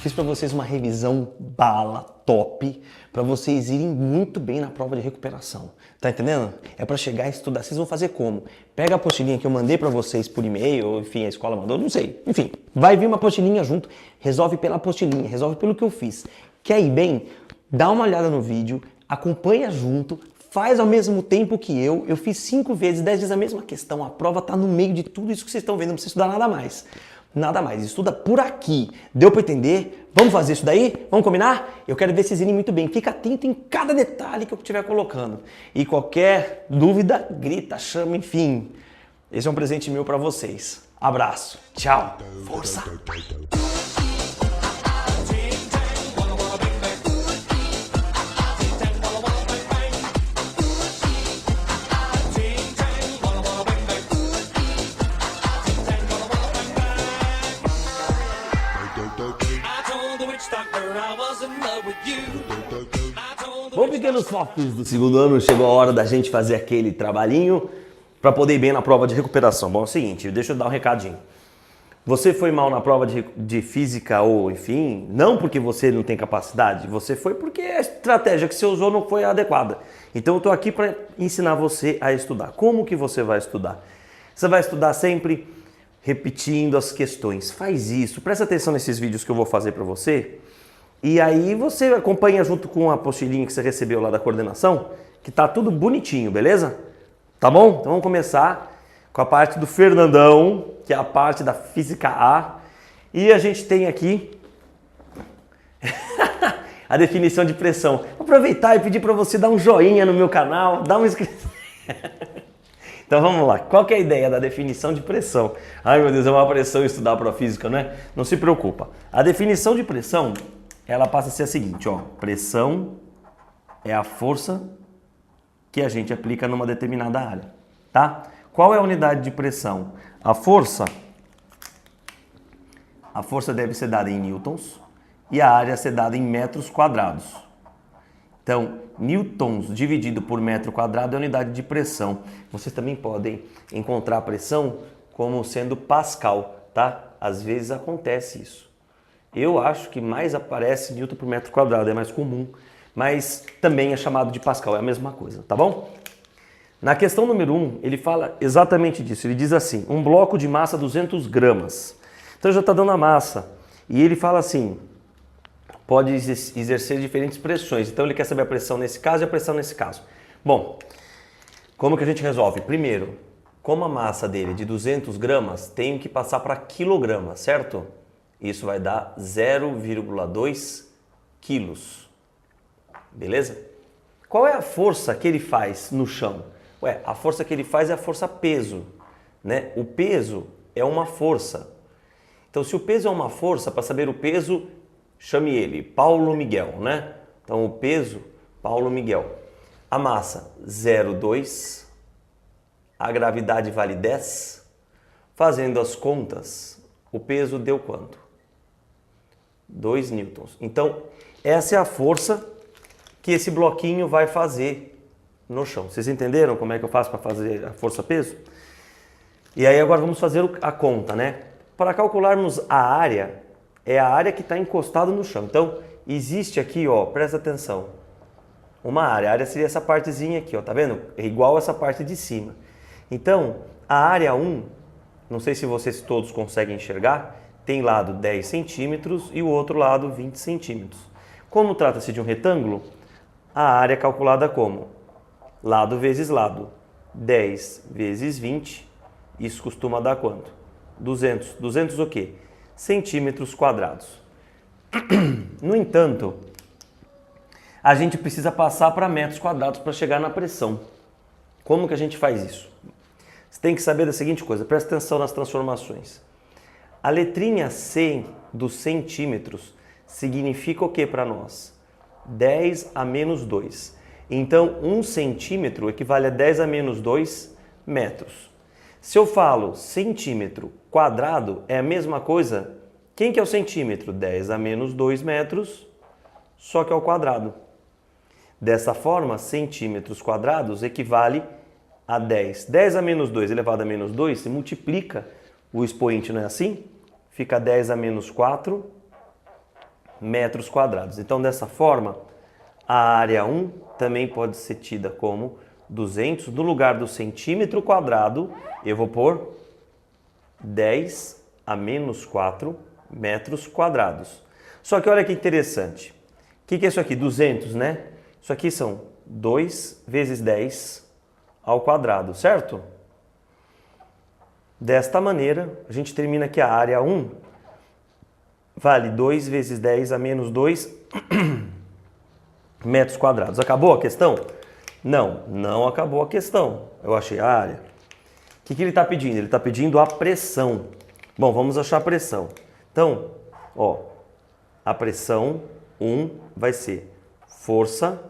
Fiz para vocês uma revisão bala, top, para vocês irem muito bem na prova de recuperação. Tá entendendo? É para chegar a estudar. Vocês vão fazer como? Pega a apostilinha que eu mandei para vocês por e-mail, ou enfim, a escola mandou, não sei. Enfim, vai vir uma apostilinha junto, resolve pela apostilinha, resolve pelo que eu fiz. Quer ir bem? Dá uma olhada no vídeo, acompanha junto, faz ao mesmo tempo que eu fiz 5 vezes, 10 vezes a mesma questão, a prova tá no meio de tudo isso que vocês estão vendo, não precisa estudar nada mais. Nada mais, estuda por aqui. Deu para entender? Vamos fazer isso daí? Vamos combinar? Eu quero ver vocês irem muito bem. Fica atento em cada detalhe que eu estiver colocando. E qualquer dúvida, grita, chama, enfim. Esse é um presente meu para vocês. Abraço. Tchau. Força. Bom, pequenos focos do segundo ano, chegou a hora da gente fazer aquele trabalhinho para poder ir bem na prova de recuperação. Bom, é o seguinte, deixa eu dar um recadinho. Você foi mal na prova de física ou, enfim, não porque você não tem capacidade, você foi porque a estratégia que você usou não foi adequada. Então eu estou aqui para ensinar você a estudar. Como que você vai estudar? Você vai estudar sempre repetindo as questões. Faz isso, presta atenção nesses vídeos que eu vou fazer para você. E aí você acompanha junto com a apostilinha que você recebeu lá da coordenação, que tá tudo bonitinho, beleza? Tá bom? Então vamos começar com a parte do Fernandão, que é a parte da Física A. E a gente tem aqui a definição de pressão. Vou aproveitar e pedir para você dar um joinha no meu canal, dar uma inscrição. Então vamos lá, qual que é a ideia da definição de pressão? Ai meu Deus, é uma pressão estudar para física, não é? Não se preocupa. A definição de pressão, ela passa a ser a seguinte, ó. Pressão é a força que a gente aplica numa determinada área, tá? Qual é a unidade de pressão? A força deve ser dada em newtons e a área ser dada em metros quadrados. Então, newtons dividido por metro quadrado é a unidade de pressão. Vocês também podem encontrar a pressão como sendo pascal, tá? Às vezes acontece isso. Eu acho que mais aparece newton por metro quadrado, é mais comum, mas também é chamado de pascal, é a mesma coisa, tá bom? Na questão número 1, ele fala exatamente disso. Ele diz assim, um bloco de massa 200 gramas. Então já está dando a massa. E ele fala assim, pode exercer diferentes pressões. Então ele quer saber a pressão nesse caso e a pressão nesse caso. Bom, como que a gente resolve? Primeiro, como a massa dele é de 200 gramas, tem que passar para quilogramas, certo? Isso vai dar 0,2 quilos. Beleza? Qual é a força que ele faz no chão? Ué, a força que ele faz é a força peso, né? O peso é uma força. Então, se o peso é uma força, para saber o peso, chame ele Paulo Miguel, né? Então, o peso, Paulo Miguel. A massa, 0,2. A gravidade vale 10. Fazendo as contas, o peso deu quanto? 2 newtons. Então, essa é a força que esse bloquinho vai fazer no chão. Vocês entenderam como é que eu faço para fazer a força-peso? E aí agora vamos fazer a conta, né? Para calcularmos a área, é a área que está encostada no chão. Então, existe aqui, ó, presta atenção, uma área. A área seria essa partezinha aqui, ó, tá vendo? É igual essa parte de cima. Então, a área 1, não sei se vocês todos conseguem enxergar, tem lado 10 centímetros e o outro lado 20 centímetros. Como trata-se de um retângulo, a área é calculada como? Lado vezes lado. 10 vezes 20, isso costuma dar quanto? 200. 200 o quê? Centímetros quadrados. No entanto, a gente precisa passar para metros quadrados para chegar na pressão. Como que a gente faz isso? Você tem que saber da seguinte coisa, presta atenção nas transformações. A letrinha C dos centímetros significa o que para nós? 10 a menos 2. Então, 1 centímetro equivale a 10 a menos 2 metros. Se eu falo centímetro quadrado, é a mesma coisa. Quem que é o centímetro? 10 a menos 2 metros, só que ao quadrado. Dessa forma, centímetros quadrados equivale a 10. 10 a menos 2 elevado a menos 2, se multiplica o expoente, não é assim? Fica 10 a menos 4 metros quadrados. Então, dessa forma, a área 1 também pode ser tida como 200. No lugar do centímetro quadrado, eu vou pôr 10 a menos 4 metros quadrados. Só que olha que interessante. O que é isso aqui? 200, né? Isso aqui são 2 vezes 10 ao quadrado, certo? Desta maneira, a gente termina que a área 1 vale 2 vezes 10 a menos 2 metros quadrados. Acabou a questão? Não, não acabou a questão. Eu achei a área. O que ele está pedindo? Ele está pedindo a pressão. Bom, vamos achar a pressão. Então, ó, a pressão 1 vai ser força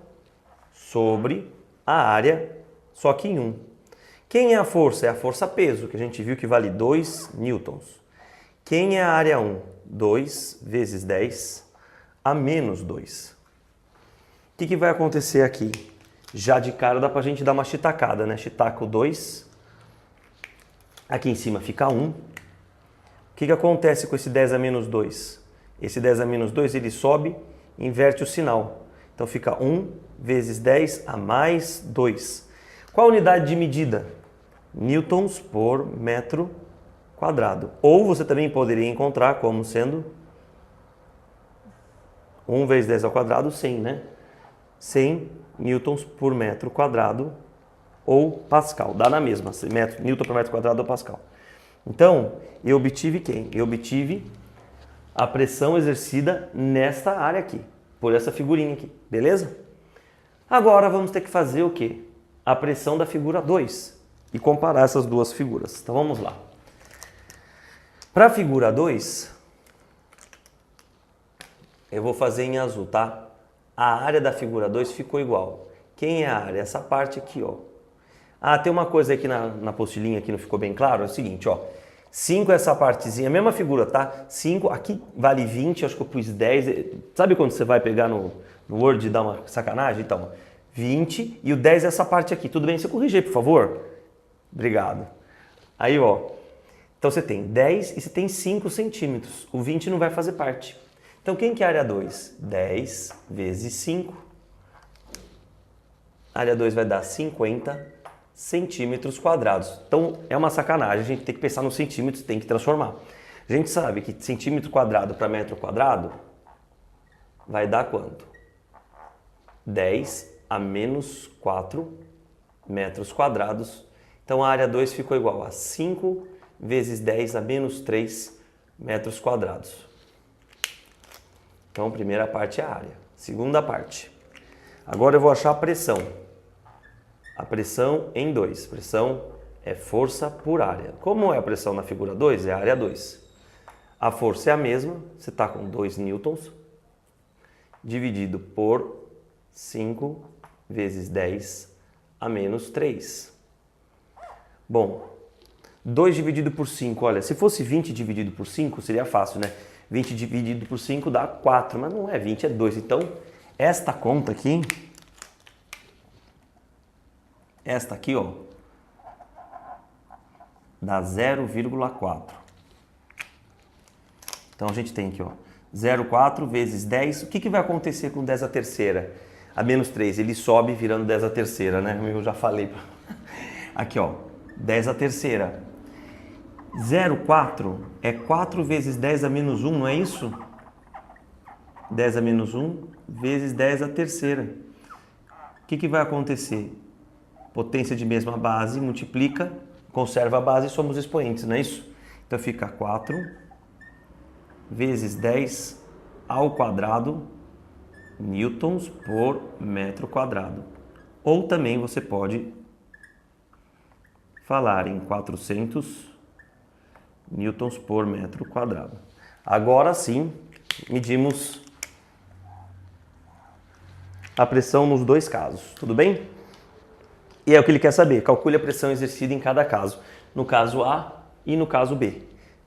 sobre a área, só que em 1. Quem é a força? É a força-peso, que a gente viu que vale 2 newtons. Quem é a área 1? 2 vezes 10 a menos 2. O que vai acontecer aqui? Já de cara dá pra gente dar uma chitacada, né? Chitaco 2. Aqui em cima fica 1. O que acontece com esse 10 a menos 2? Esse 10 a menos 2 ele sobe e inverte o sinal. Então fica 1 vezes 10 a mais 2. Qual a unidade de medida? Newtons por metro quadrado. Ou você também poderia encontrar como sendo 1 vezes 10 ao quadrado, 100, né? 100 newtons por metro quadrado ou pascal. Dá na mesma, newton por metro quadrado ou pascal. Então, eu obtive quem? Eu obtive a pressão exercida nesta área aqui, por essa figurinha aqui, beleza? Agora vamos ter que fazer o quê? A pressão da figura 2 e comparar essas duas figuras. Então vamos lá. Para a figura 2, eu vou fazer em azul, tá? A área da figura 2 ficou igual. Quem é a área? Essa parte aqui, ó. Ah, tem uma coisa aqui na apostilinha que não ficou bem claro, é o seguinte, ó. 5 é essa partezinha, mesma figura, tá? 5, aqui vale 20, acho que eu pus 10. Sabe quando você vai pegar no Word e dar uma sacanagem? Então, 20 e o 10 é essa parte aqui. Tudo bem? Você corrige aí, por favor? Obrigado. Aí, ó. Então você tem 10 e você tem 5 centímetros. O 20 não vai fazer parte. Então, quem que é a área 2? 10 vezes 5. A área 2 vai dar 50 centímetros quadrados. Então, é uma sacanagem, a gente tem que pensar nos centímetros, tem que transformar. A gente sabe que centímetro quadrado para metro quadrado vai dar quanto? 10 a menos 4 metros quadrados. Então, a área 2 ficou igual a 5 vezes 10 a menos 3 metros quadrados. Então, a primeira parte é a área. Segunda parte. Agora eu vou achar a pressão. A pressão em 2. Pressão é força por área. Como é a pressão na figura 2? É a área 2. A força é a mesma. Você está com 2 newtons. Dividido por 5 vezes 10 a menos 3. Bom, 2 dividido por 5. Olha, se fosse 20 dividido por 5, seria fácil, né? 20 dividido por 5 dá 4. Mas não é 20, é 2. Então, esta conta aqui... Esta aqui, ó, dá 0,4. Então, a gente tem aqui, ó, 0,4 vezes 10. O que vai acontecer com 10 à terceira? A menos 3, ele sobe virando 10 à terceira, né? Eu já falei. Aqui, ó, 10 à terceira. 0,4 é 4 vezes 10 a menos 1, não é isso? 10 a menos 1 vezes 10 à terceira. O que vai acontecer? Potência de mesma base, multiplica, conserva a base e somos expoentes, não é isso? Então fica 4 vezes 10 ao quadrado newtons por metro quadrado. Ou também você pode falar em 400 newtons por metro quadrado. Agora sim, medimos a pressão nos dois casos, tudo bem? E é o que ele quer saber, calcule a pressão exercida em cada caso, no caso A e no caso B,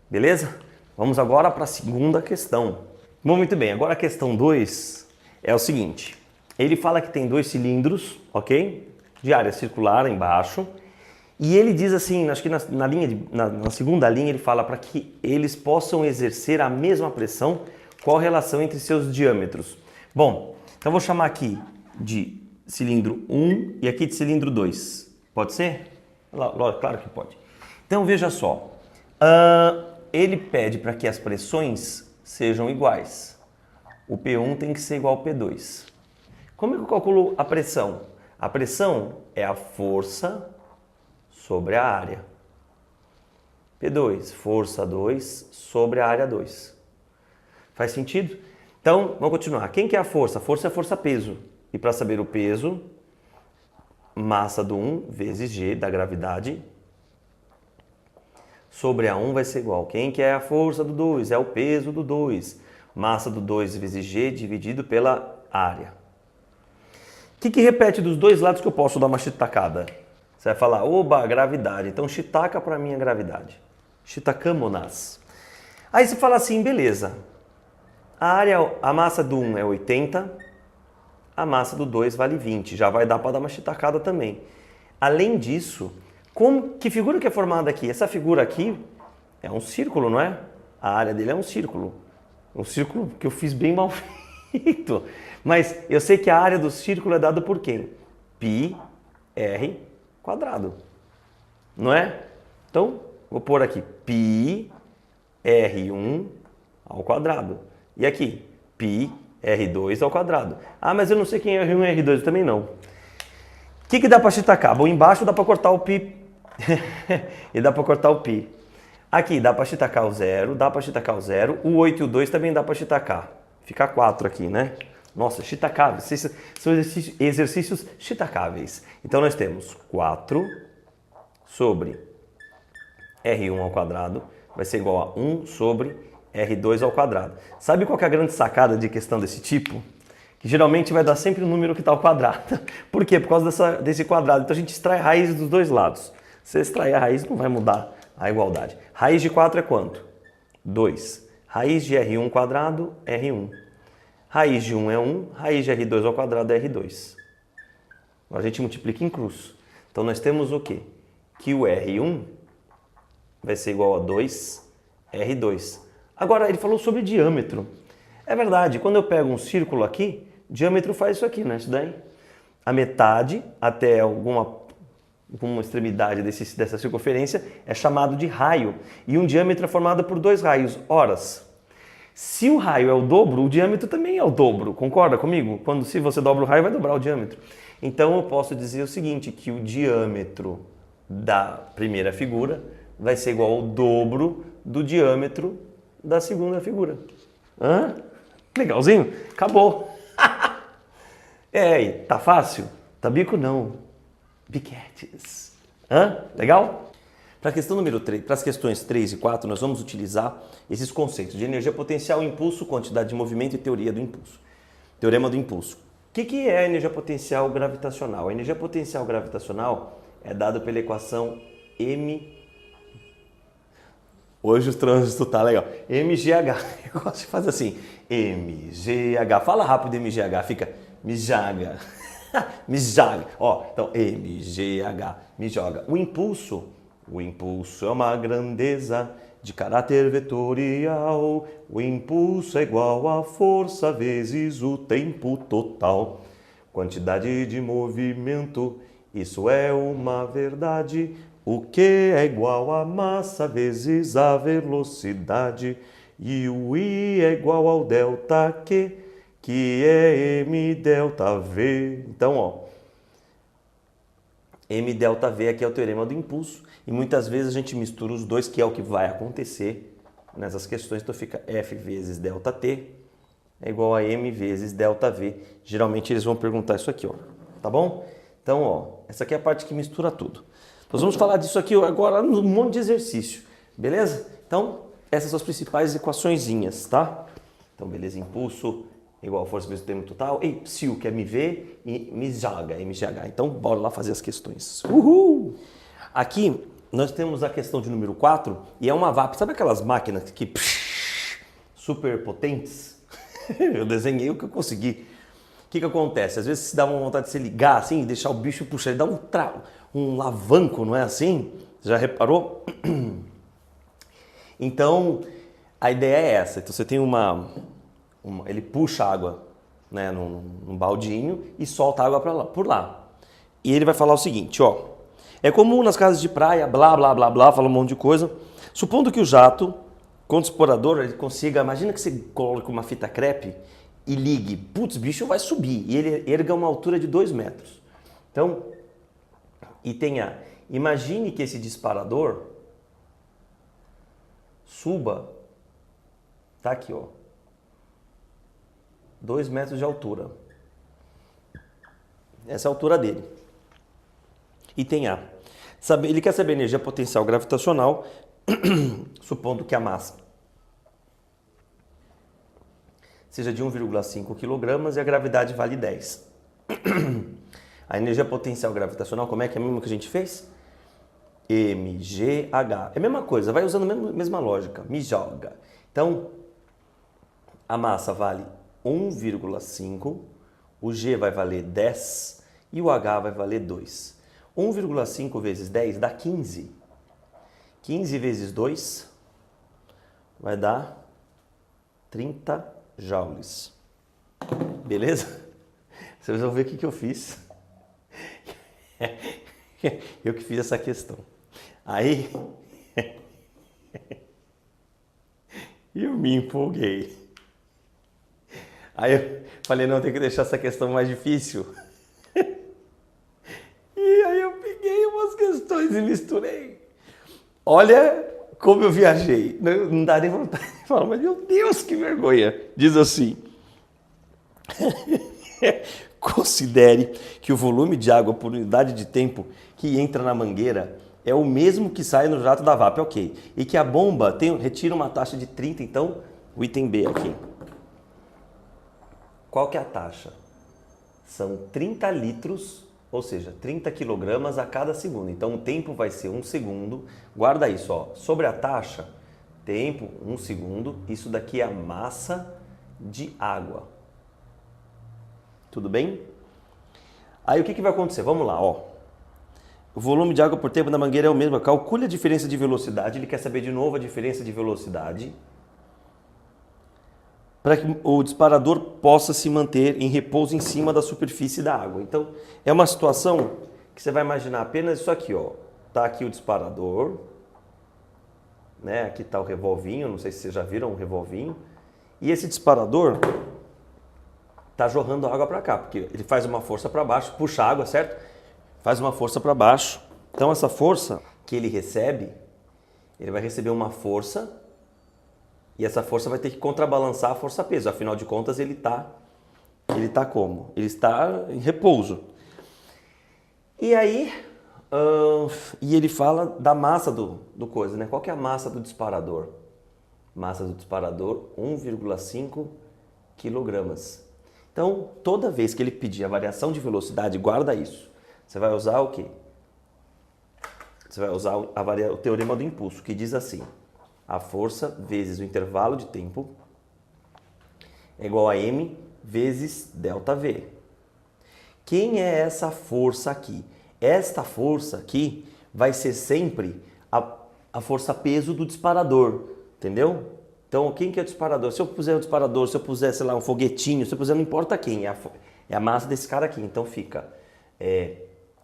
beleza? Vamos agora para a segunda questão. Bom, muito bem, agora a questão 2 é o seguinte, ele fala que tem 2 cilindros, ok? De área circular embaixo, e ele diz assim, acho que na segunda linha ele fala para que eles possam exercer a mesma pressão Qual a relação entre seus diâmetros? Bom, então eu vou chamar aqui de cilindro 1 e aqui de cilindro 2. Pode ser? Claro que pode. Então veja só, ele pede para que as pressões sejam iguais. O P1 tem que ser igual ao P2. Como é que eu calculo a pressão? A pressão é a força sobre a área. P2, força 2 sobre a área 2. Faz sentido? Então, vamos continuar. Quem que é a força? A força é a força-peso. E para saber o peso, massa do 1 vezes G da gravidade sobre a 1 vai ser igual. Quem que é a força do 2? É o peso do 2. Massa do 2 vezes G dividido pela área. O que repete dos dois lados que eu posso dar uma chitacada? Você vai falar, oba, gravidade. Então, chitaca para mim a gravidade. Chitacamos-nas. Aí você fala assim, beleza. A massa do 1 é 80, a massa do 2 vale 20. Já vai dar para dar uma chitacada também. Além disso, que figura que é formada aqui? Essa figura aqui é um círculo, não é? A área dele é um círculo. Um círculo que eu fiz bem mal feito. Mas eu sei que a área do círculo é dada por quem? Πr². Não é? Então, vou pôr aqui πr1 ao quadrado. E aqui, πr2 ao quadrado. Ah, mas eu não sei quem é R1 e R2 também não. O que dá para chitacar? Bom, embaixo dá para cortar o π e dá para cortar o π. Aqui dá para chitacar o 0, dá para chitacar o 0. O 8 e o 2 também dá para chitacar. Fica 4 aqui, né? Nossa, chitacáveis. São exercícios chitacáveis. Então nós temos 4 sobre R1 ao quadrado vai ser igual a 1 sobre R2 ao quadrado. Sabe qual que é a grande sacada de questão desse tipo? Que geralmente vai dar sempre o número que está ao quadrado. Por quê? Por causa desse quadrado. Então a gente extrai a raiz dos dois lados. Se você extrair a raiz, não vai mudar a igualdade. Raiz de 4 é quanto? 2. Raiz de R1 quadrado, R1. Raiz de 1 é 1, raiz de R2 ao quadrado é R2. Agora a gente multiplica em cruz. Então nós temos o quê? Que o R1 vai ser igual a 2R2. Agora ele falou sobre diâmetro. É verdade, quando eu pego um círculo aqui, diâmetro faz isso aqui, né? Isso daí. A metade até alguma extremidade dessa circunferência é chamado de raio. E um diâmetro é formado por dois raios. Horas. Se o raio é o dobro, o diâmetro também é o dobro. Concorda comigo? Se você dobra o raio, vai dobrar o diâmetro. Então eu posso dizer o seguinte, que o diâmetro da primeira figura vai ser igual ao dobro do diâmetro da segunda figura. Hã? Legalzinho? Acabou. Tá fácil? Tá bico não. Biquetes. Hã? Legal? Para a questão número 3, para as questões 3 e 4, nós vamos utilizar esses conceitos de energia potencial, impulso, quantidade de movimento e teoria do impulso. Teorema do impulso. O que é a energia potencial gravitacional? A energia potencial gravitacional é dada pela equação M. Hoje o trânsito tá legal. MGH. Eu gosto de fazer assim. MGH. Fala rápido MGH. Fica mijaga. Mijaga. Então MGH. Me joga. O impulso é uma grandeza de caráter vetorial. O impulso é igual a força vezes o tempo total. Quantidade de movimento, isso é uma verdade. O Q é igual a massa vezes a velocidade. E o I é igual ao delta Q, que é M delta V. Então, M delta V aqui é o teorema do impulso. E muitas vezes a gente mistura os dois, que é o que vai acontecer nessas questões. Então fica F vezes delta T é igual a M vezes delta V. Geralmente eles vão perguntar isso aqui, tá bom? Então, essa aqui é a parte que mistura tudo. Nós vamos falar disso aqui agora num monte de exercício, beleza? Então, essas são as principais equaçõezinhas, tá? Então, beleza, impulso igual a força vezes o tempo total. E psiu, que é MV, e MGH. Então, bora lá fazer as questões. Uhul! Aqui, nós temos a questão de número 4, e é uma VAP. Sabe aquelas máquinas que super potentes? Eu desenhei o que eu consegui. O que acontece? Às vezes se dá uma vontade de se ligar assim e deixar o bicho puxar, ele dá um alavanco, não é assim? Já reparou? Então, a ideia é essa. Então, você tem uma ele puxa água, né, num baldinho e solta água por lá. E ele vai falar o seguinte, ó. É comum nas casas de praia, blá, blá, blá, blá, fala um monte de coisa. Supondo que o jato, com o disparador, ele consiga... Imagina que você coloque uma fita crepe e ligue. Putz, bicho vai subir. E ele erga uma altura de 2 metros. Então, e tenha... Imagine que esse disparador suba... Tá aqui, ó. 2 metros de altura. Essa é a altura dele. Item A. Ele quer saber a energia potencial gravitacional, supondo que a massa seja de 1,5 kg e a gravidade vale 10. A energia potencial gravitacional, como é que é mesmo que a gente fez? mgh. É a mesma coisa, vai usando a mesma lógica. Me joga. Então, a massa vale 1,5, o g vai valer 10 e o h vai valer 2. 1,5 vezes 10 dá 15. 15 vezes 2 vai dar 30 joules. Beleza? Vocês vão ver o que eu fiz. Eu que fiz essa questão. Aí, eu me empolguei. Aí eu falei, não, tem que deixar essa questão mais difícil. E aí eu peguei umas questões e misturei. Olha como eu viajei. Não dá nem vontade de falar, mas meu Deus, que vergonha. Diz assim. Considere que o volume de água por unidade de tempo que entra na mangueira é o mesmo que sai no jato da VAP, ok. E que a bomba retira uma taxa de 30, então o item B aqui. Qual que é a taxa? São 30 litros, ou seja, 30 quilogramas a cada segundo. Então o tempo vai ser 1 segundo. Guarda isso, ó. Sobre a taxa, tempo, 1 segundo. Isso daqui é a massa de água. Tudo bem? Aí o que vai acontecer? Vamos lá, ó. O volume de água por tempo da mangueira é o mesmo. Calcule a diferença de velocidade. Ele quer saber de novo a diferença de velocidade para que o disparador possa se manter em repouso em cima da superfície da água. Então, é uma situação que você vai imaginar apenas isso aqui, ó. Tá aqui o disparador, né? Aqui tá o revolvinho, não sei se vocês já viram um revolvinho. E esse disparador tá jorrando água para cá, porque ele faz uma força para baixo, puxa água, certo? Faz uma força para baixo. Então, essa força que ele recebe, ele vai receber uma força e essa força vai ter que contrabalançar a força-peso. Afinal de contas, ele tá como? Ele está em repouso. E aí, e ele fala da massa do coisa, né? Qual que é a massa do disparador? Massa do disparador, 1,5 kg. Então, toda vez que ele pedir a variação de velocidade, guarda isso. Você vai usar o quê? Você vai usar o teorema do impulso, que diz assim: a força vezes o intervalo de tempo é igual a m vezes ΔV. Quem é essa força aqui? Esta força aqui vai ser sempre a força-peso do disparador, entendeu? Então, quem que é o disparador? Se eu puser o disparador, se eu puser, sei lá, um foguetinho, se eu puser, não importa quem, é a massa desse cara aqui. Então fica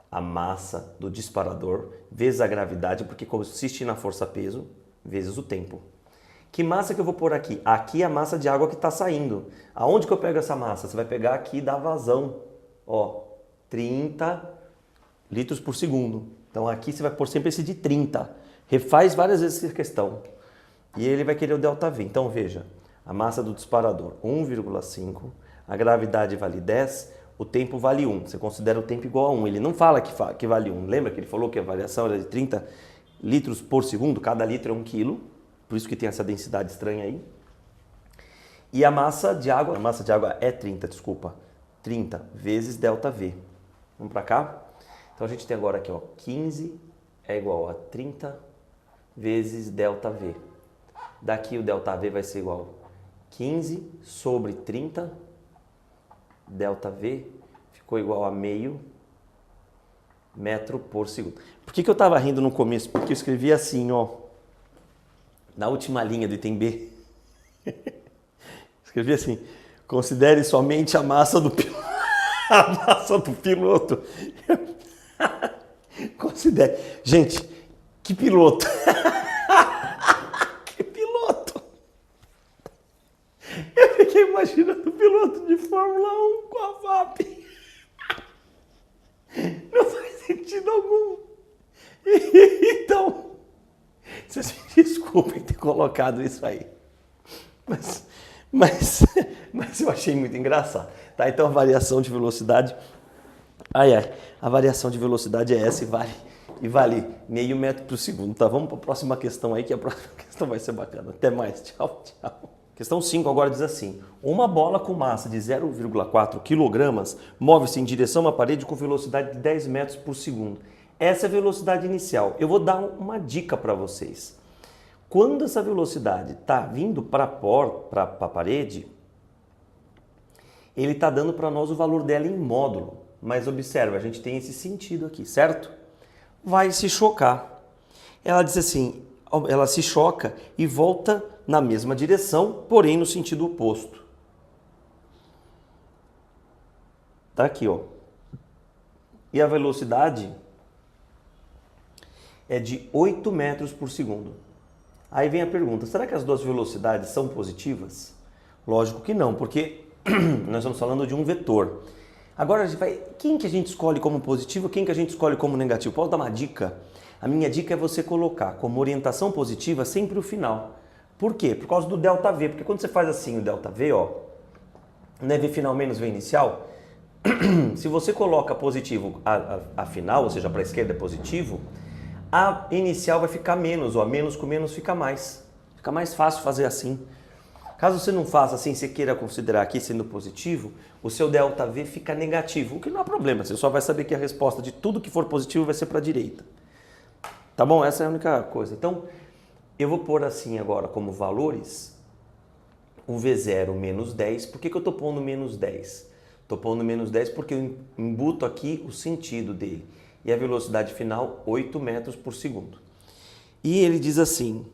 a massa do disparador vezes a gravidade, porque consiste na força-peso, vezes o tempo. Que massa que eu vou pôr aqui? Aqui é a massa de água que está saindo. Aonde que eu pego essa massa? Você vai pegar aqui da vazão. Ó, 30 litros por segundo. Então aqui você vai pôr sempre esse de 30. Refaz várias vezes essa questão. E ele vai querer o ΔV. Então veja, a massa do disparador 1,5, a gravidade vale 10, o tempo vale 1. Você considera o tempo igual a 1. Ele não fala que vale 1. Lembra que ele falou que a variação era de 30 litros por segundo? Cada litro é 1 quilo. Por isso que tem essa densidade estranha aí. E a massa de água é 30, desculpa. 30 vezes ΔV. Vamos para cá? Então a gente tem agora aqui, ó, 15 é igual a 30 vezes ΔV. Daqui o ΔV vai ser igual a 15 sobre 30. ΔV ficou igual a meio metro por segundo. Por que eu estava rindo no começo? Porque eu escrevi assim, ó. Na última linha do item B. Escrevi assim, considere somente a massa do piloto. A massa do piloto. Considere. Gente, que piloto? Que piloto? Eu fiquei imaginando o piloto de Fórmula 1 com a VAP. Não faz sentido algum. Então, vocês me desculpem ter colocado isso aí. Mas eu achei muito engraçado. Tá? Então a variação de velocidade. A variação de velocidade é essa e vale meio metro por segundo. Tá? Vamos para a próxima questão aí, que a próxima questão vai ser bacana. Até mais. Tchau, tchau. Questão 5 agora diz assim: uma bola com massa de 0,4 kg move-se em direção a uma parede com velocidade de 10 metros por segundo. Essa é a velocidade inicial. Eu vou dar uma dica para vocês. Quando essa velocidade está vindo para a parede, ele está dando para nós o valor dela em módulo. Mas observa, a gente tem esse sentido aqui, certo? Vai se chocar. Ela diz assim, ela se choca e volta na mesma direção, porém no sentido oposto. Tá aqui, ó. E a velocidade é de 8 metros por segundo. Aí vem a pergunta, será que as duas velocidades são positivas? Lógico que não, porque nós estamos falando de um vetor. Agora, quem que a gente escolhe como positivo, quem que a gente escolhe como negativo? Posso dar uma dica? A minha dica é você colocar como orientação positiva sempre o final. Por quê? Por causa do ΔV, porque quando você faz assim o ΔV, ó, não é V final menos V inicial? Se você coloca positivo a final, ou seja, para a esquerda é positivo, a inicial vai ficar menos, ó, menos com menos fica mais. Fica mais fácil fazer assim. Caso você não faça assim, você queira considerar aqui sendo positivo, o seu ΔV fica negativo, o que não há problema, você só vai saber que a resposta de tudo que for positivo vai ser para a direita. Tá bom? Essa é a única coisa. Então, eu vou pôr assim agora como valores o V0 menos 10. Por que eu estou pondo menos 10? Estou pondo menos 10 porque eu embuto aqui o sentido dele. E a velocidade final, 8 metros por segundo. E ele diz assim,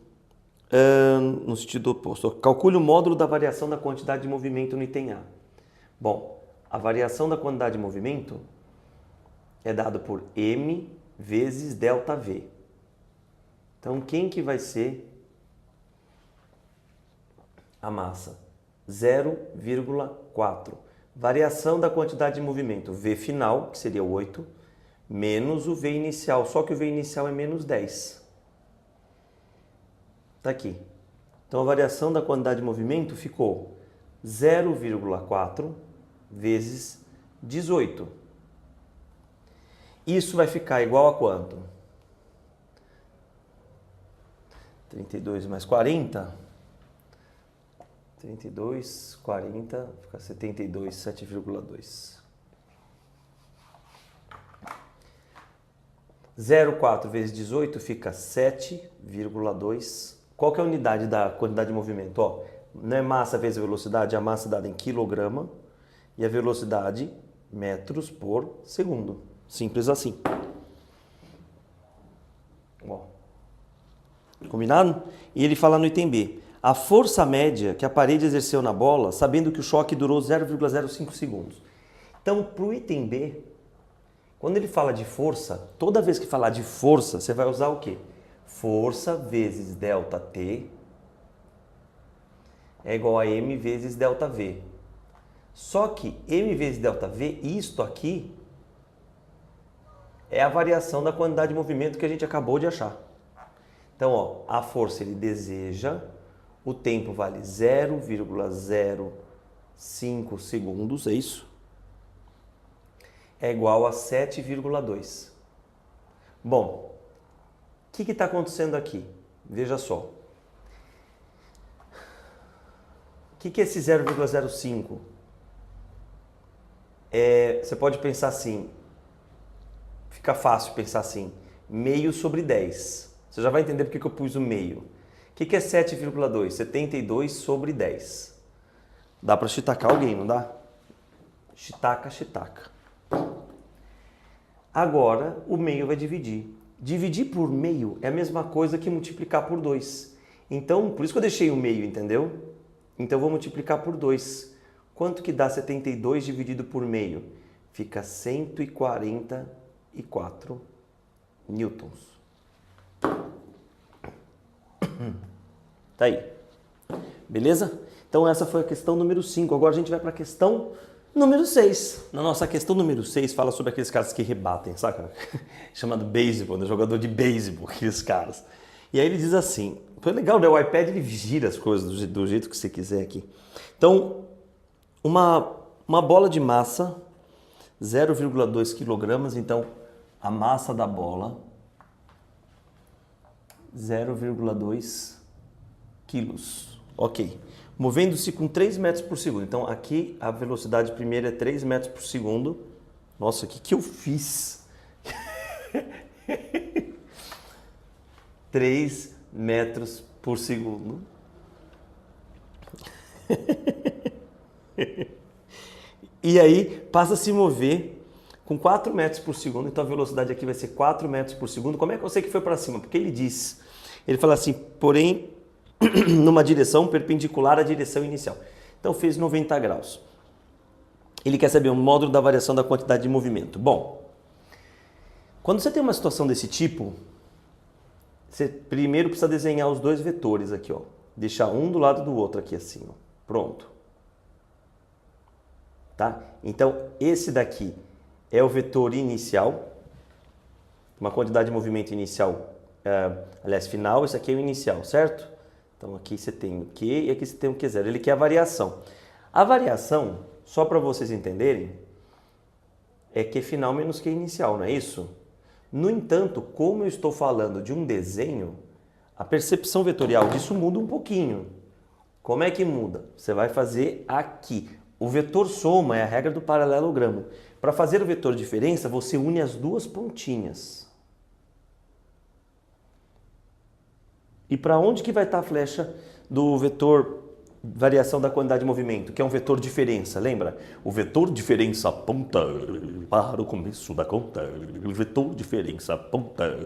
no sentido oposto, calcule o módulo da variação da quantidade de movimento no item A. Bom, a variação da quantidade de movimento é dado por m vezes ΔV. Então, quem que vai ser a massa? 0,4. Variação da quantidade de movimento, V final, que seria 8, menos o V inicial, só que o V inicial é menos 10. Está aqui. Então, a variação da quantidade de movimento ficou 0,4 vezes 18. Isso vai ficar igual a quanto? 32 mais 40. 32, 40, fica 72, 7,2. 0,4 vezes 18 fica 7,2. Qual que é a unidade da quantidade de movimento? Ó, não é massa vezes velocidade, a massa dada em quilograma e a velocidade metros por segundo. Simples assim. Ó. Combinado? E ele fala no item B. A força média que a parede exerceu na bola, sabendo que o choque durou 0,05 segundos. Então, para o item B, quando ele fala de força, toda vez que falar de força, você vai usar o quê? Força vezes ΔT é igual a m vezes ΔV. Só que m vezes ΔV, isto aqui, é a variação da quantidade de movimento que a gente acabou de achar. Então, ó, a força ele deseja, o tempo vale 0,05 segundos, é isso? É igual a 7,2. Bom, o que está acontecendo aqui? Veja só. O que é esse 0,05? Você pode pensar assim, fica fácil pensar assim, meio sobre 10. Você já vai entender porque que eu pus o meio. O que é 7,2? 72 sobre 10. Dá para chitacar alguém, não dá? Chitaca, chitaca. Agora, o meio vai dividir. Dividir por meio é a mesma coisa que multiplicar por 2. Então, por isso que eu deixei o meio, entendeu? Então, eu vou multiplicar por 2. Quanto que dá 72 dividido por meio? Fica 144 newtons. Tá aí. Beleza? Então, essa foi a questão número 5. Agora a gente vai para a questão número 6. Na nossa questão número 6 fala sobre aqueles caras que rebatem, saca? Chamado beisebol, né? Jogador de beisebol, aqueles caras. E aí ele diz assim, foi legal, né? O iPad ele gira as coisas do jeito que você quiser aqui. Então, uma bola de massa, 0,2 kg, então a massa da bola, 0,2 quilos. Ok. Movendo-se com 3 metros por segundo. Então aqui a velocidade primeira é 3 metros por segundo. Nossa, o que eu fiz? 3 metros por segundo. E aí passa a se mover com 4 metros por segundo. Então a velocidade aqui vai ser 4 metros por segundo. Como é que eu sei que foi para cima? Porque ele diz, ele fala assim, porém, numa direção perpendicular à direção inicial. Então fez 90 graus. Ele quer saber o módulo da variação da quantidade de movimento. Bom, quando você tem uma situação desse tipo, você primeiro precisa desenhar os dois vetores aqui, ó. Deixar um do lado do outro aqui assim, ó. Pronto. Tá? Então, esse daqui é o vetor inicial, uma quantidade de movimento inicial, aliás, final, esse aqui é o inicial, certo? Então, aqui você tem o Q e aqui você tem o Q0. Ele quer a variação. A variação, só para vocês entenderem, é Q final menos Q inicial, não é isso? No entanto, como eu estou falando de um desenho, a percepção vetorial disso muda um pouquinho. Como é que muda? Você vai fazer aqui. O vetor soma é a regra do paralelogramo. Para fazer o vetor diferença, você une as duas pontinhas. E para onde que vai estar a flecha do vetor variação da quantidade de movimento, que é um vetor diferença, lembra? O vetor diferença aponta para o começo da conta. O vetor diferença aponta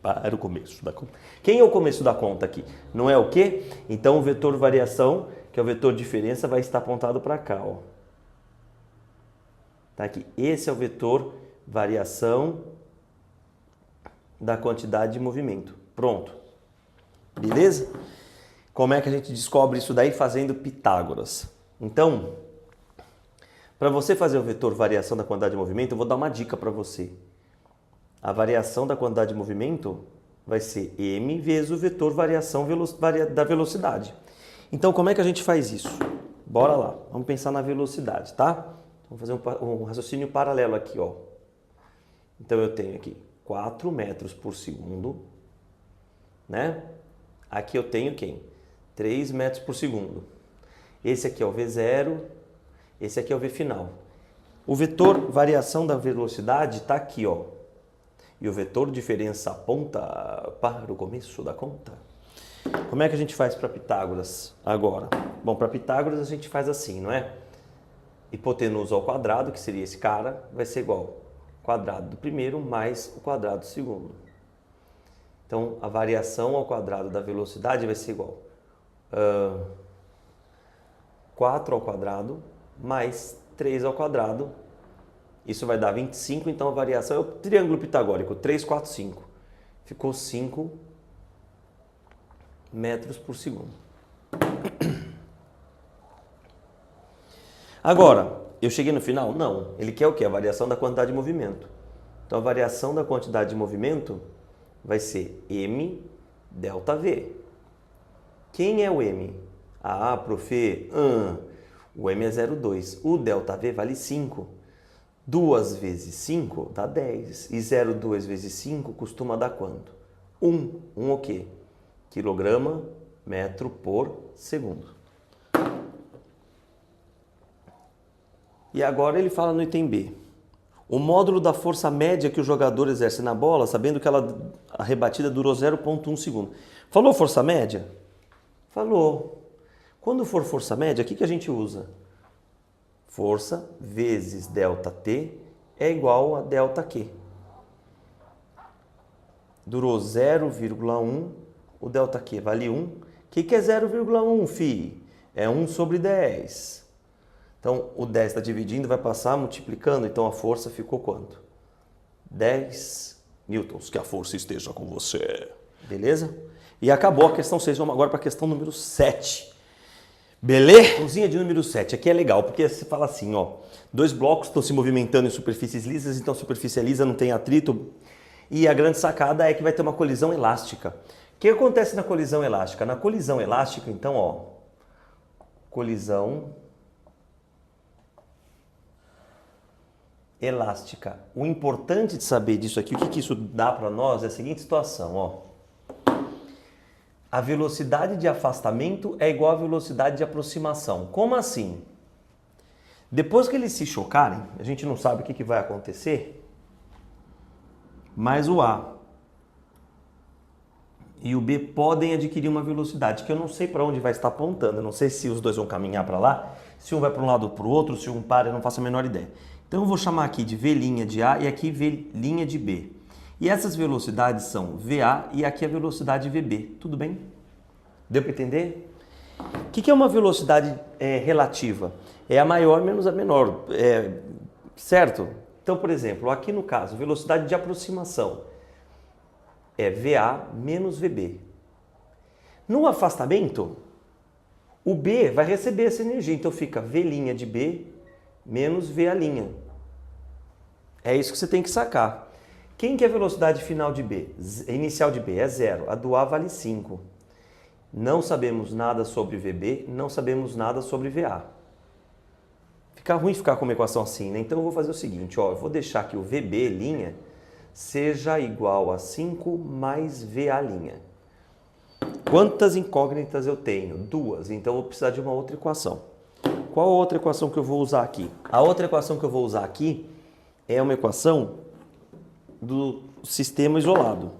para o começo da conta. Quem é o começo da conta aqui? Não é o quê? Então o vetor variação, que é o vetor diferença, vai estar apontado para cá, ó. Tá aqui. Esse é o vetor variação da quantidade de movimento. Pronto. Beleza? Como é que a gente descobre isso daí? Fazendo Pitágoras. Então, para você fazer o vetor variação da quantidade de movimento, eu vou dar uma dica para você. A variação da quantidade de movimento vai ser m vezes o vetor variação da velocidade. Então, como é que a gente faz isso? Bora lá. Vamos pensar na velocidade, tá? Vamos fazer um raciocínio paralelo aqui, ó. Então, eu tenho aqui 4 metros por segundo, né? Aqui eu tenho quem? 3 metros por segundo. Esse aqui é o V0, esse aqui é o V final. O vetor variação da velocidade está aqui, ó. E o vetor diferença aponta para o começo da conta. Como é que a gente faz para Pitágoras agora? Bom, para Pitágoras a gente faz assim, não é? Hipotenusa ao quadrado, que seria esse cara, vai ser igual ao quadrado do primeiro mais o quadrado do segundo. Então, a variação ao quadrado da velocidade vai ser igual 4 ao quadrado mais 3 ao quadrado. Isso vai dar 25, então a variação é o triângulo pitagórico, 3, 4, 5. Ficou 5 metros por segundo. Agora, eu cheguei no final? Não. Ele quer o quê? A variação da quantidade de movimento. Então, a variação da quantidade de movimento vai ser m delta v. Quem é o m? Ah, prof. O m é 0,2. O delta v vale 5. 2 vezes 5 dá 10. E 0,2 vezes 5 costuma dar quanto? 1. 1 o quê? Quilograma metro por segundo. E agora ele fala no item B. O módulo da força média que o jogador exerce na bola, sabendo que a rebatida durou 0,1 segundo. Falou força média? Falou. Quando for força média, o que a gente usa? Força vezes ΔT é igual a ΔQ. Durou 0,1, o ΔQ vale 1. O que é 0,1, fi? É 1 sobre 10. Então, o 10 está dividindo, vai passar multiplicando, então a força ficou quanto? 10 newtons. Que a força esteja com você. Beleza? E acabou a questão 6. Vamos agora para a questão número 7. Beleza? Cozinha de número 7. Aqui é legal, porque você fala assim, ó. 2 blocos estão se movimentando em superfícies lisas, então superfície lisa não tem atrito. E a grande sacada é que vai ter uma colisão elástica. O que acontece na colisão elástica? Na colisão elástica, então, ó. Colisão elástica. O importante de saber disso aqui, o que isso dá para nós, é a seguinte situação, ó. A velocidade de afastamento é igual à velocidade de aproximação. Como assim? Depois que eles se chocarem, a gente não sabe o que vai acontecer, mas o A e o B podem adquirir uma velocidade que eu não sei para onde vai estar apontando. Eu não sei se os dois vão caminhar para lá, se um vai para um lado ou para o outro, se um para, eu não faço a menor ideia. Então eu vou chamar aqui de V' de A e aqui V' de B. E essas velocidades são VA e aqui a velocidade VB. Tudo bem? Deu para entender? O que é uma velocidade relativa? É a maior menos a menor, certo? Então, por exemplo, aqui no caso, velocidade de aproximação é VA menos VB. No afastamento, o B vai receber essa energia, então fica V' de B menos VA'. É isso que você tem que sacar. Quem que é a velocidade final de B? Inicial de B é 0, a do A vale 5. Não sabemos nada sobre VB, não sabemos nada sobre VA. Fica ruim ficar com uma equação assim, né? Então eu vou fazer o seguinte, ó, eu vou deixar que o VB' seja igual a 5 mais VA'. Quantas incógnitas eu tenho? 2, então eu vou precisar de uma outra equação. Qual a outra equação que eu vou usar aqui? A outra equação que eu vou usar aqui é uma equação do sistema isolado.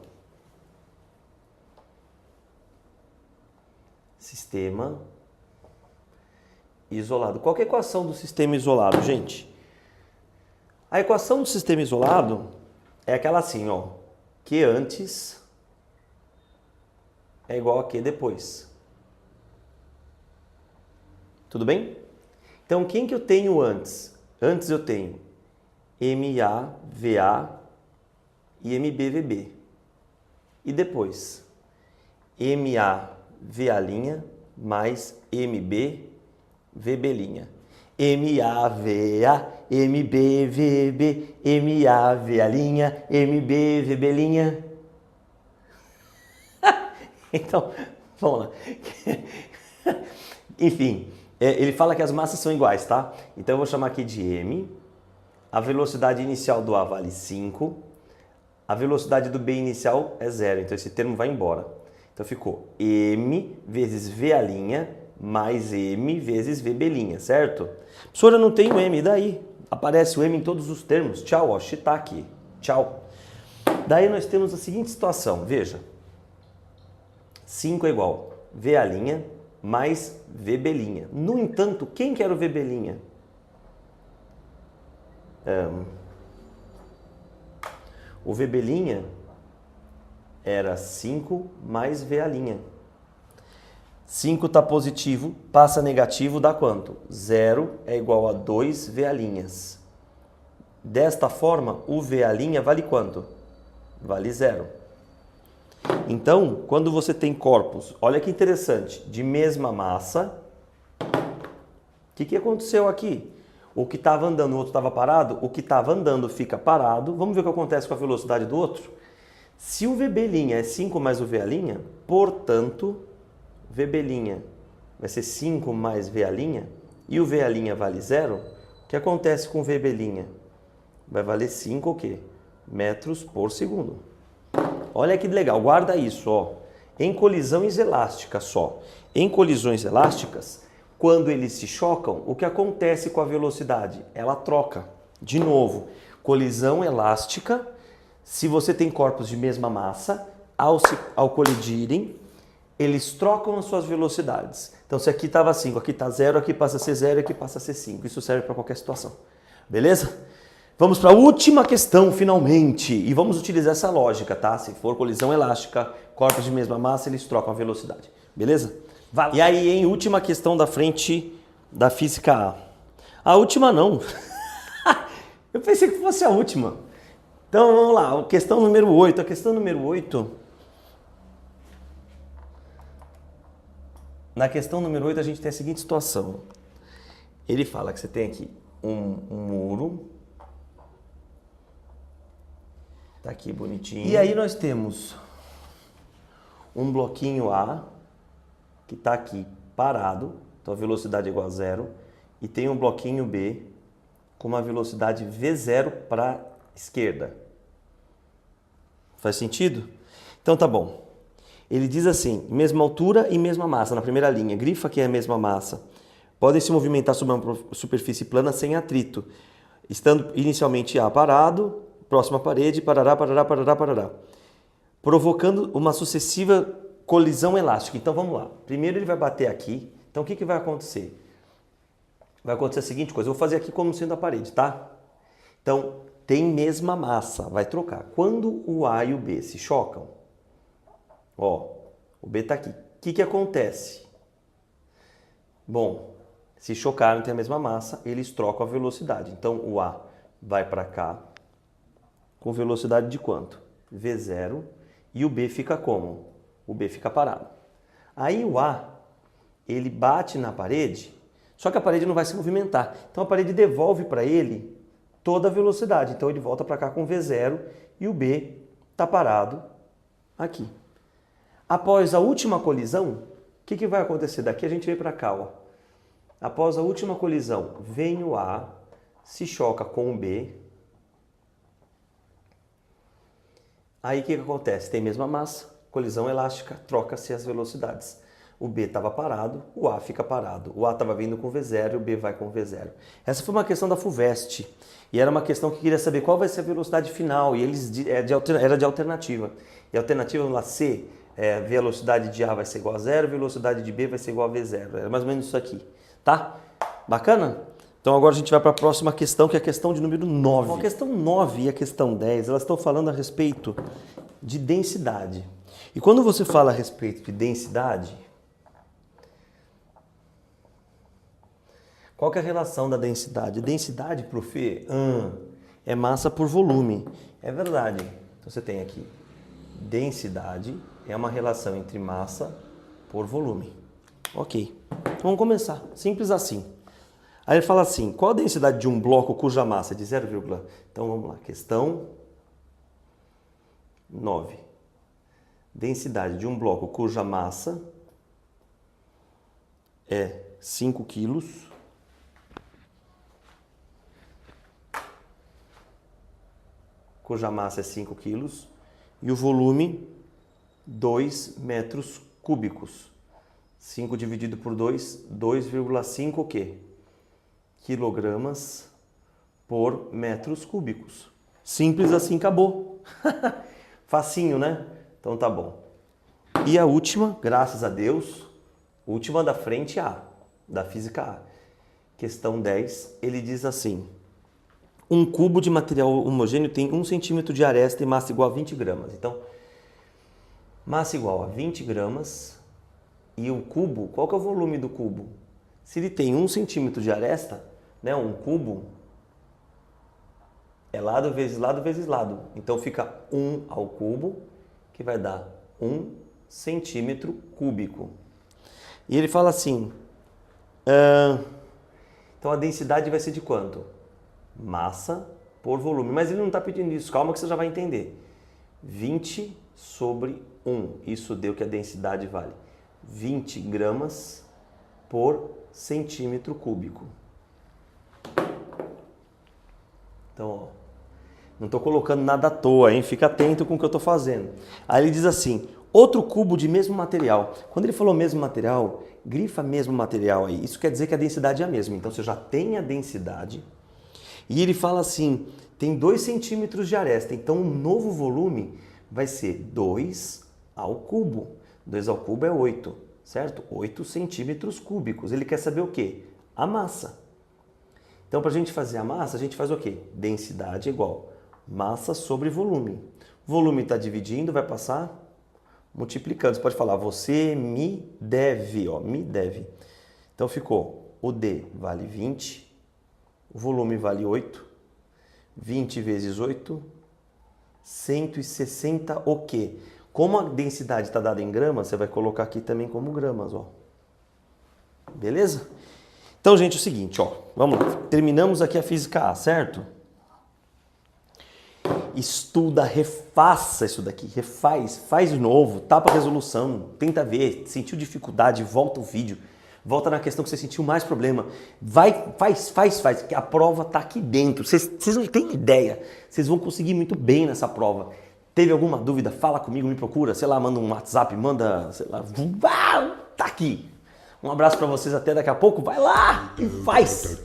Sistema isolado. Qual que é a equação do sistema isolado, gente? A equação do sistema isolado é aquela assim, ó. Q antes é igual a Q depois. Tudo bem? Então, quem que eu tenho antes? Antes eu tenho MA, VA e MB, VB. E depois, MA, VA' mais MB, VB'. MA, VA, MB, VB, MA, VA', MB, VB'. Então, vamos lá. Enfim, ele fala que as massas são iguais, tá? Então eu vou chamar aqui de M. A velocidade inicial do A vale 5. A velocidade do B inicial é 0, então esse termo vai embora. Então ficou M vezes VA' mais M vezes VB', certo? Professora, eu não tenho M, e daí? Aparece o M em todos os termos. Tchau, ó, tá aqui. Tchau. Daí nós temos a seguinte situação, veja. 5 é igual VA' mais VB'. No entanto, quem que era o VB'? O VB' era 5 mais VA'. 5 está positivo, passa negativo, dá quanto? 0 é igual a 2 VA'. Desta forma, o VA' vale quanto? Vale 0. Então, quando você tem corpos, olha que interessante, de mesma massa, o que aconteceu aqui? O que estava andando, o outro estava parado, o que estava andando fica parado. Vamos ver o que acontece com a velocidade do outro? Se o VB' é 5 mais o VA', portanto, VB' vai ser 5 mais VA' e o VA' vale 0, o que acontece com o VB'? Vai valer 5 o quê? Metros por segundo. Olha que legal, guarda isso, ó. Em colisões elásticas só. Em colisões elásticas, quando eles se chocam, o que acontece com a velocidade? Ela troca. De novo, colisão elástica, se você tem corpos de mesma massa, ao colidirem, eles trocam as suas velocidades. Então, se aqui estava 5, aqui está 0, aqui passa a ser 0, aqui passa a ser 5. Isso serve para qualquer situação. Beleza? Vamos para a última questão, finalmente. E vamos utilizar essa lógica, tá? Se for colisão elástica, corpos de mesma massa, eles trocam a velocidade. Beleza? E aí, em última questão da frente da física A. A última não. Eu pensei que fosse a última. Então vamos lá, questão número 8. A questão número 8. Na questão número 8 a gente tem a seguinte situação. Ele fala que você tem aqui um muro. Tá aqui bonitinho. E aí nós temos um bloquinho A, que está aqui parado, então a velocidade é igual a zero, e tem um bloquinho B com uma velocidade V0 para a esquerda. Faz sentido? Então tá bom. Ele diz assim, mesma altura e mesma massa, na primeira linha. Grifa que é a mesma massa. Podem se movimentar sobre uma superfície plana sem atrito, estando inicialmente A parado, próxima parede, parará, parará, parará, parará, provocando uma sucessiva colisão elástica. Então vamos lá. Primeiro ele vai bater aqui. Então o que vai acontecer? Vai acontecer a seguinte coisa. Eu vou fazer aqui como sendo a parede, tá? Então tem mesma massa. Vai trocar. Quando o A e o B se chocam, ó, o B tá aqui. O que acontece? Bom, se chocarem, tem a mesma massa, eles trocam a velocidade. Então o A vai para cá com velocidade de quanto? V0. E o B fica como? O B fica parado. Aí o A, ele bate na parede, só que a parede não vai se movimentar. Então a parede devolve para ele toda a velocidade. Então ele volta para cá com V0 e o B está parado aqui. Após a última colisão, o que vai acontecer? Daqui a gente vem para cá, ó. Após a última colisão, vem o A, se choca com o B. Aí o que acontece? Tem mesma massa, colisão elástica, troca-se as velocidades. O B estava parado, o A fica parado. O A estava vindo com V0 e o B vai com V0. Essa foi uma questão da FUVEST. E era uma questão que queria saber qual vai ser a velocidade final. E eles era de alternativa. E a alternativa lá C, velocidade de A vai ser igual a 0, velocidade de B vai ser igual a V0. Era mais ou menos isso aqui. Tá? Bacana? Então agora a gente vai para a próxima questão, que é a questão de número 9. A questão 9 e a questão 10, elas estão falando a respeito de densidade. E quando você fala a respeito de densidade, qual que é a relação da densidade? Densidade, prof, é massa por volume. É verdade. Então você tem aqui, densidade é uma relação entre massa por volume. Ok. Então vamos começar. Simples assim. Aí ele fala assim, qual a densidade de um bloco cuja massa é de 0, então vamos lá, questão 9. Densidade de um bloco cuja massa é 5 quilos, cuja massa é 5 quilos, e o volume 2 metros cúbicos. 5 dividido por 2, 2,5 o quê? Quilogramas por metros cúbicos. Simples assim, acabou. Facinho, né? Então tá bom. E a última, graças a Deus, última da frente A, da física A. Questão 10, ele diz assim, um cubo de material homogêneo tem 1 centímetro de aresta e massa igual a 20 gramas. Então, massa igual a 20 gramas e o cubo, qual que é o volume do cubo? Se ele tem 1 centímetro de aresta, né, um cubo é lado vezes lado vezes lado. Então fica 1 ao cubo, que vai dar 1 centímetro cúbico. E ele fala assim, então a densidade vai ser de quanto? Massa por volume. Mas ele não está pedindo isso, calma que você já vai entender. 20 sobre 1, isso deu que a densidade vale 20 gramas por centímetro cúbico. Então, ó, não estou colocando nada à toa, hein? Fica atento com o que eu estou fazendo. Aí ele diz assim, outro cubo de mesmo material. Quando ele falou mesmo material, grifa mesmo material aí. Isso quer dizer que a densidade é a mesma. Então, você já tem a densidade. E ele fala assim, tem 2 centímetros de aresta. Então, o novo volume vai ser 2 ao cubo. 2 ao cubo é 8, certo? 8 centímetros cúbicos. Ele quer saber o quê? A massa. Então, para a gente fazer a massa, a gente faz o quê? Densidade igual massa sobre volume. Volume está dividindo, vai passar multiplicando. Você pode falar, você me deve, ó, me deve. Então ficou, o D vale 20, o volume vale 8, 20 vezes 8, 160 o quê? Como a densidade está dada em gramas, você vai colocar aqui também como gramas, ó. Beleza? Então, gente, é o seguinte, ó, vamos lá. Terminamos aqui a física A, certo? Estuda, refaça isso daqui, faz de novo, tapa a resolução, tenta ver, sentiu dificuldade, volta o vídeo, volta na questão que você sentiu mais problema, faz, que a prova tá aqui dentro, vocês não têm ideia, vocês vão conseguir muito bem nessa prova. Teve alguma dúvida? Fala comigo, me procura, sei lá, manda um WhatsApp, manda, sei lá, tá aqui. Um abraço para vocês, até daqui a pouco, vai lá e faz!